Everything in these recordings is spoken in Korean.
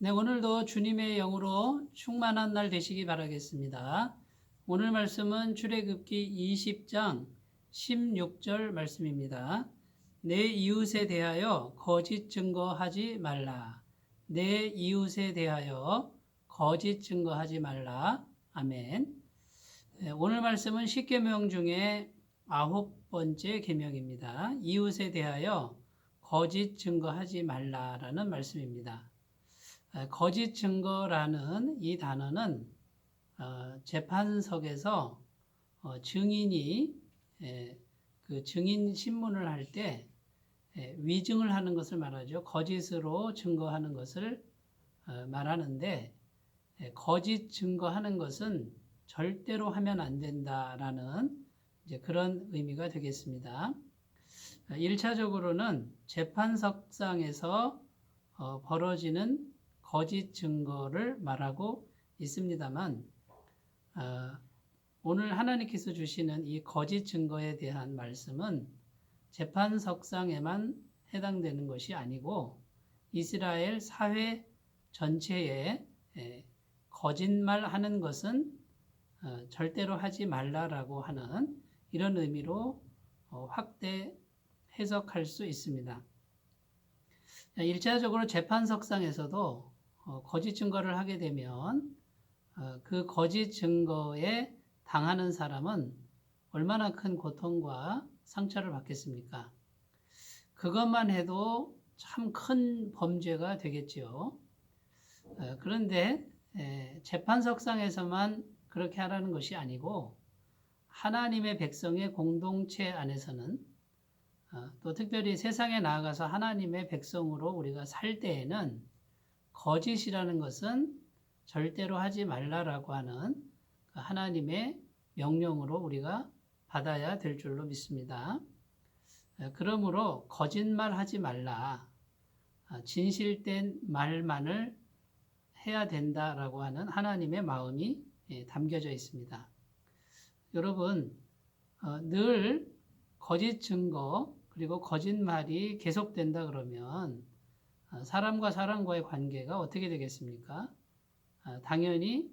네, 오늘도 주님의 영으로 충만한 날 되시기 바라겠습니다. 오늘 말씀은 출애굽기 20장 16절 말씀입니다. 내 이웃에 대하여 거짓 증거하지 말라. 내 이웃에 대하여 거짓 증거하지 말라. 아멘. 네, 오늘 말씀은 10계명 중에 9번째 계명입니다. 이웃에 대하여 거짓 증거하지 말라라는 말씀입니다. 거짓 증거라는 이 단어는 재판석에서 증인이 그 증인 신문을 할 때 위증을 하는 것을 말하죠. 거짓으로 증거하는 것을 말하는데, 거짓 증거하는 것은 절대로 하면 안 된다라는 이제 그런 의미가 되겠습니다. 1차적으로는 재판석상에서 벌어지는 거짓 증거를 말하고 있습니다만, 오늘 하나님께서 주시는 이 거짓 증거에 대한 말씀은 재판석상에만 해당되는 것이 아니고 이스라엘 사회 전체에 거짓말하는 것은 절대로 하지 말라라고 하는 이런 의미로 확대 해석할 수 있습니다. 1차적으로 재판석상에서도 거짓 증거를 하게 되면 그 거짓 증거에 당하는 사람은 얼마나 큰 고통과 상처를 받겠습니까? 그것만 해도 참 큰 범죄가 되겠지요. 그런데 재판석상에서만 그렇게 하라는 것이 아니고 하나님의 백성의 공동체 안에서는 또 특별히 세상에 나아가서 하나님의 백성으로 우리가 살 때에는 거짓이라는 것은 절대로 하지 말라라고 하는 하나님의 명령으로 우리가 받아야 될 줄로 믿습니다. 그러므로 거짓말 하지 말라. 진실된 말만을 해야 된다라고 하는 하나님의 마음이 담겨져 있습니다. 여러분, 늘 거짓 증거 그리고 거짓말이 계속된다 그러면 사람과 사람과의 관계가 어떻게 되겠습니까? 당연히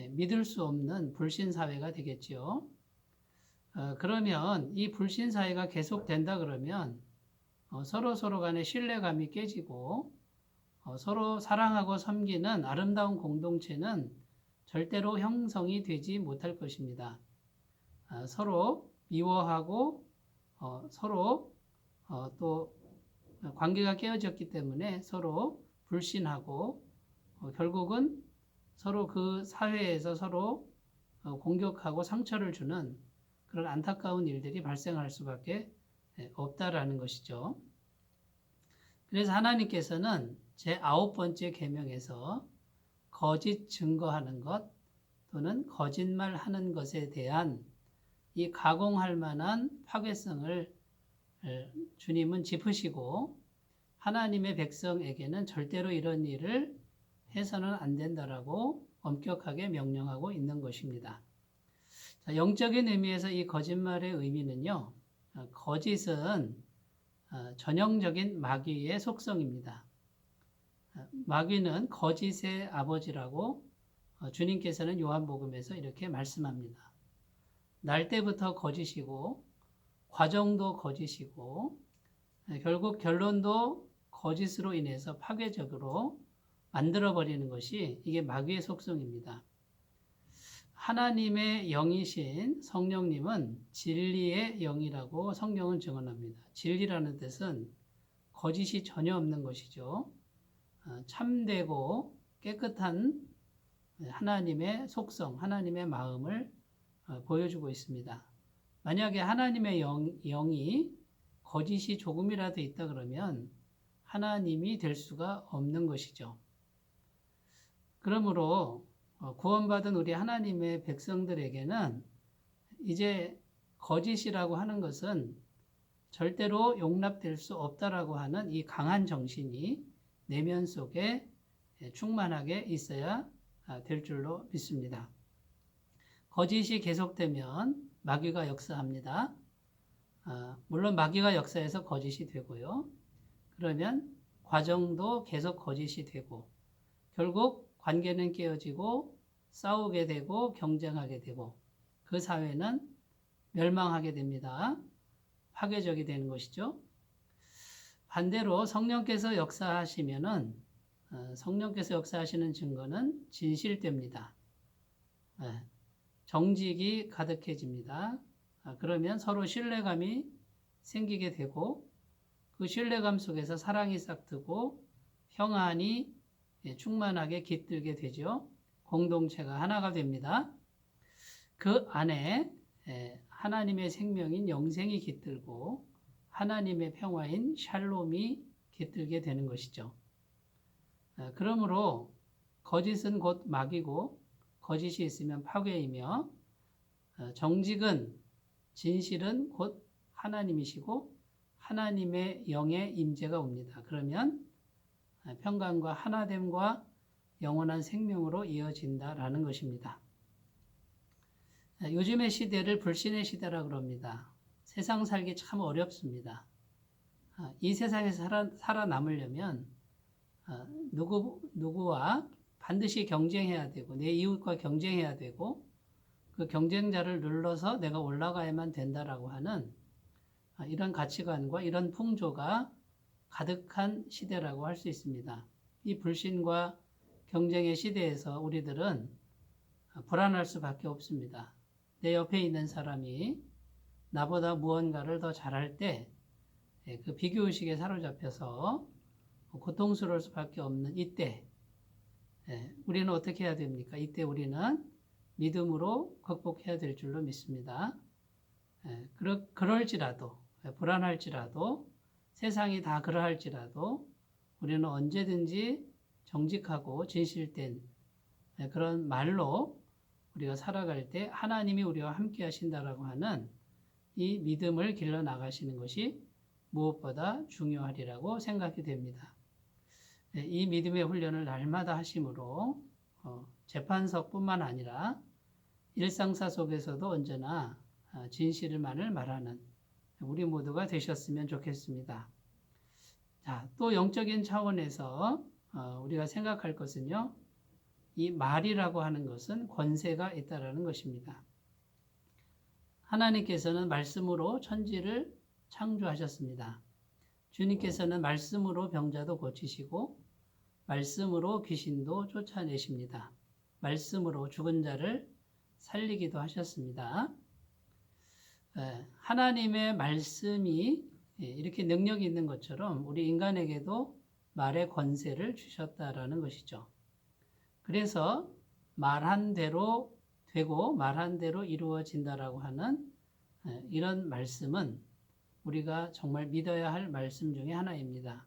믿을 수 없는 불신사회가 되겠지요. 그러면 이 불신사회가 계속된다 그러면 서로 간의 신뢰감이 깨지고 서로 사랑하고 섬기는 아름다운 공동체는 절대로 형성이 되지 못할 것입니다. 서로 미워하고 서로 또 관계가 깨어졌기 때문에 서로 불신하고 결국은 서로 그 사회에서 서로 공격하고 상처를 주는 그런 안타까운 일들이 발생할 수밖에 없다라는 것이죠. 그래서 하나님께서는 제 9번째 계명에서 거짓 증거하는 것 또는 거짓말하는 것에 대한 이 가공할 만한 파괴성을 주님은 짚으시고 하나님의 백성에게는 절대로 이런 일을 해서는 안 된다라고 엄격하게 명령하고 있는 것입니다. 자, 영적인 의미에서 이 거짓말의 의미는요, 거짓은 전형적인 마귀의 속성입니다. 마귀는 거짓의 아버지라고 주님께서는 요한복음에서 이렇게 말씀합니다. 날 때부터 거짓이고 과정도 거짓이고 결국 결론도 거짓으로 인해서 파괴적으로 만들어버리는 것이 이게 마귀의 속성입니다. 하나님의 영이신 성령님은 진리의 영이라고 성경은 증언합니다. 진리라는 뜻은 거짓이 전혀 없는 것이죠. 참되고 깨끗한 하나님의 속성, 하나님의 마음을 보여주고 있습니다. 만약에 하나님의 영이 거짓이 조금이라도 있다 그러면 하나님이 될 수가 없는 것이죠. 그러므로 구원받은 우리 하나님의 백성들에게는 이제 거짓이라고 하는 것은 절대로 용납될 수 없다라고 하는 이 강한 정신이 내면 속에 충만하게 있어야 될 줄로 믿습니다. 거짓이 계속되면 마귀가 역사합니다. 물론 마귀가 역사해서 거짓이 되고요. 그러면 과정도 계속 거짓이 되고 결국 관계는 깨어지고 싸우게 되고 경쟁하게 되고 그 사회는 멸망하게 됩니다. 파괴적이 되는 것이죠. 반대로 성령께서 역사하시면은 성령께서 역사하시는 증거는 진실됩니다. 정직이 가득해집니다. 그러면 서로 신뢰감이 생기게 되고 그 신뢰감 속에서 사랑이 싹트고 평안이 충만하게 깃들게 되죠. 공동체가 하나가 됩니다. 그 안에 하나님의 생명인 영생이 깃들고 하나님의 평화인 샬롬이 깃들게 되는 것이죠. 그러므로 거짓은 곧 마귀고 거짓이 있으면 파괴이며 정직은 진실은 곧 하나님이시고 하나님의 영의 임재가 옵니다. 그러면 평강과 하나됨과 영원한 생명으로 이어진다라는 것입니다. 요즘의 시대를 불신의 시대라고 그럽니다. 세상 살기 참 어렵습니다. 이 세상에서 살아남으려면 누구와 반드시 경쟁해야 되고 내 이웃과 경쟁해야 되고 그 경쟁자를 눌러서 내가 올라가야만 된다라고 하는 이런 가치관과 이런 풍조가 가득한 시대라고 할 수 있습니다. 이 불신과 경쟁의 시대에서 우리들은 불안할 수밖에 없습니다. 내 옆에 있는 사람이 나보다 무언가를 더 잘할 때 그 비교의식에 사로잡혀서 고통스러울 수밖에 없는 이때 우리는 어떻게 해야 됩니까? 이때 우리는 믿음으로 극복해야 될 줄로 믿습니다. 그럴지라도 불안할지라도 세상이 다 그러할지라도 우리는 언제든지 정직하고 진실된 그런 말로 우리가 살아갈 때 하나님이 우리와 함께 하신다라고 하는 이 믿음을 길러 나가시는 것이 무엇보다 중요하리라고 생각이 됩니다. 이 믿음의 훈련을 날마다 하심으로 재판석뿐만 아니라 일상사 속에서도 언제나 진실만을 말하는 우리 모두가 되셨으면 좋겠습니다. 자, 또 영적인 차원에서 우리가 생각할 것은요, 이 말이라고 하는 것은 권세가 있다라는 것입니다. 하나님께서는 말씀으로 천지를 창조하셨습니다. 주님께서는 말씀으로 병자도 고치시고 말씀으로 귀신도 쫓아내십니다. 말씀으로 죽은 자를 살리기도 하셨습니다. 하나님의 말씀이 이렇게 능력이 있는 것처럼 우리 인간에게도 말의 권세를 주셨다라는 것이죠. 그래서 말한 대로 되고 말한 대로 이루어진다라고 하는 이런 말씀은 우리가 정말 믿어야 할 말씀 중에 하나입니다.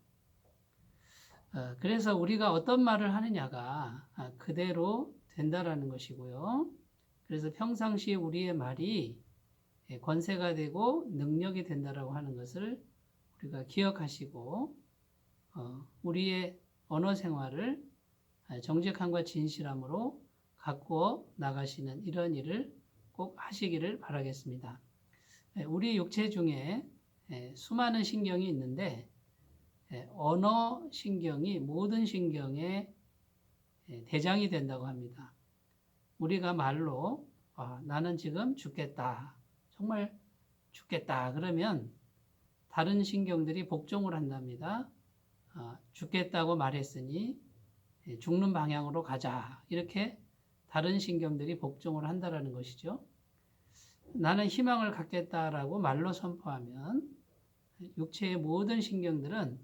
그래서 우리가 어떤 말을 하느냐가 그대로 된다라는 것이고요. 그래서 평상시 우리의 말이 권세가 되고 능력이 된다라고 하는 것을 우리가 기억하시고 우리의 언어 생활을 정직함과 진실함으로 가꾸어 나가시는 이런 일을 꼭 하시기를 바라겠습니다. 우리 육체 중에 수많은 신경이 있는데 언어 신경이 모든 신경의 대장이 된다고 합니다. 우리가 말로 나는 지금 죽겠다. 정말 죽겠다. 그러면 다른 신경들이 복종을 한답니다. 죽겠다고 말했으니 죽는 방향으로 가자. 이렇게 다른 신경들이 복종을 한다라는 것이죠. 나는 희망을 갖겠다라고 말로 선포하면 육체의 모든 신경들은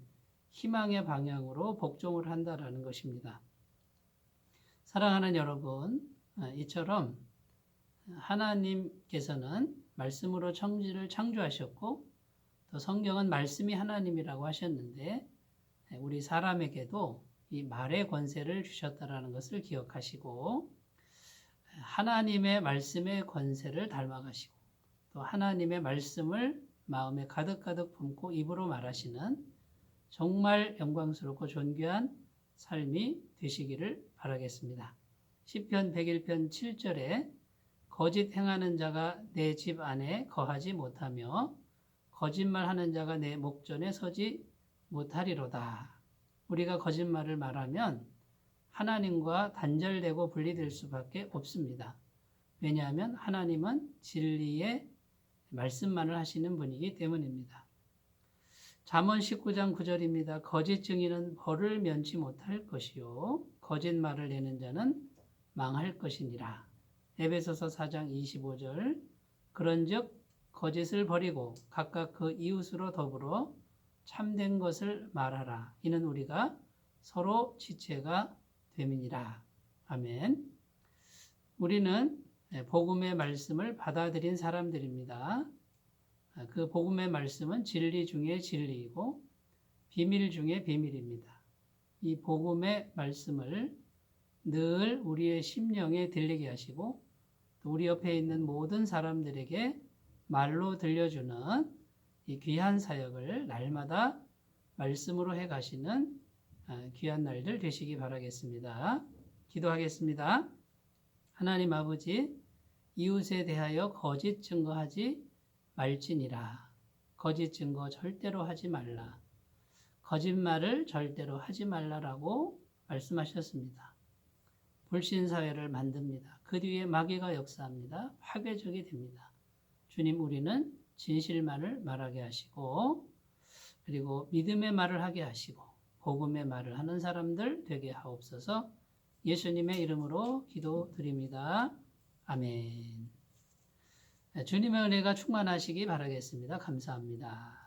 희망의 방향으로 복종을 한다라는 것입니다. 사랑하는 여러분, 이처럼 하나님께서는 말씀으로 천지를 창조하셨고 또 성경은 말씀이 하나님이라고 하셨는데 우리 사람에게도 이 말의 권세를 주셨다라는 것을 기억하시고 하나님의 말씀의 권세를 닮아가시고 또 하나님의 말씀을 마음에 가득가득 품고 입으로 말하시는 정말 영광스럽고 존귀한 삶이 되시기를 바라겠습니다. 시편 101편 7절에 거짓 행하는 자가 내 집 안에 거하지 못하며 거짓말하는 자가 내 목전에 서지 못하리로다. 우리가 거짓말을 말하면 하나님과 단절되고 분리될 수밖에 없습니다. 왜냐하면 하나님은 진리의 말씀만을 하시는 분이기 때문입니다. 잠언 19장 9절입니다. 거짓 증인은 벌을 면치 못할 것이요 거짓말을 내는 자는 망할 것이니라. 에베소서 4장 25절 그런즉 거짓을 버리고 각각 그 이웃으로 더불어 참된 것을 말하라. 이는 우리가 서로 지체가 됨이니라. 아멘. 우리는 복음의 말씀을 받아들인 사람들입니다. 그 복음의 말씀은 진리 중에 진리이고 비밀 중에 비밀입니다. 이 복음의 말씀을 늘 우리의 심령에 들리게 하시고 또 우리 옆에 있는 모든 사람들에게 말로 들려주는 이 귀한 사역을 날마다 말씀으로 해 가시는 귀한 날들 되시기 바라겠습니다. 기도하겠습니다. 하나님 아버지, 이웃에 대하여 거짓 증거하지 말지니라. 거짓 증거 절대로 하지 말라. 거짓말을 절대로 하지 말라라고 말씀하셨습니다. 불신사회를 만듭니다. 그 뒤에 마귀가 역사합니다. 파괴적이 됩니다. 주님, 우리는 진실만을 말하게 하시고 그리고 믿음의 말을 하게 하시고 복음의 말을 하는 사람들 되게 하옵소서. 예수님의 이름으로 기도드립니다. 아멘. 주님의 은혜가 충만하시기 바라겠습니다. 감사합니다.